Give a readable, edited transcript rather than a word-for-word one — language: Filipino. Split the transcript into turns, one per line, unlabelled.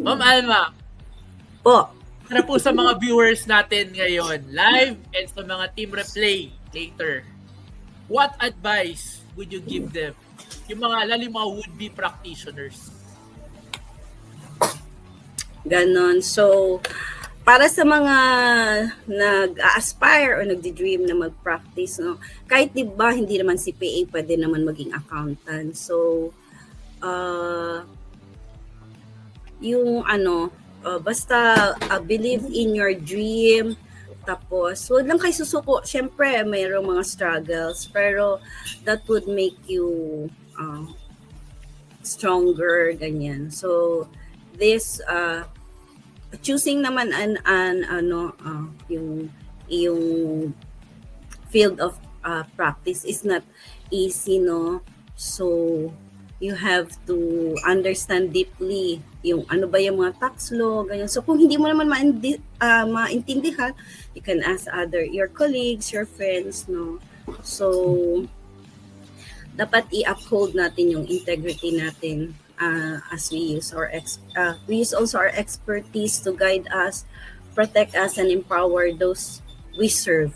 Ma'am Alma,
Po.
para po sa mga viewers natin ngayon, live and sa mga team replay later, what advice would you give them? Yung mga lalo mga would-be practitioners.
Ganon. So, para sa mga nag-aspire o nagdi-dream na mag-practice, no, kahit di ba hindi naman si PA pwede naman maging accountant. So, yung basta believe in your dream, tapos huwag lang kayo susuko. Siyempre, mayroong mga struggles, pero that would make you stronger, ganyan. So, this choosing naman yung field of practice is not easy, no? So you have to understand deeply yung ano ba yung mga tax law, ganyan. So kung hindi mo naman maintindihan, you can ask your colleagues, your friends, no? So dapat i-uphold natin yung integrity natin as we use we use also our expertise to guide us, protect us, and empower those we serve.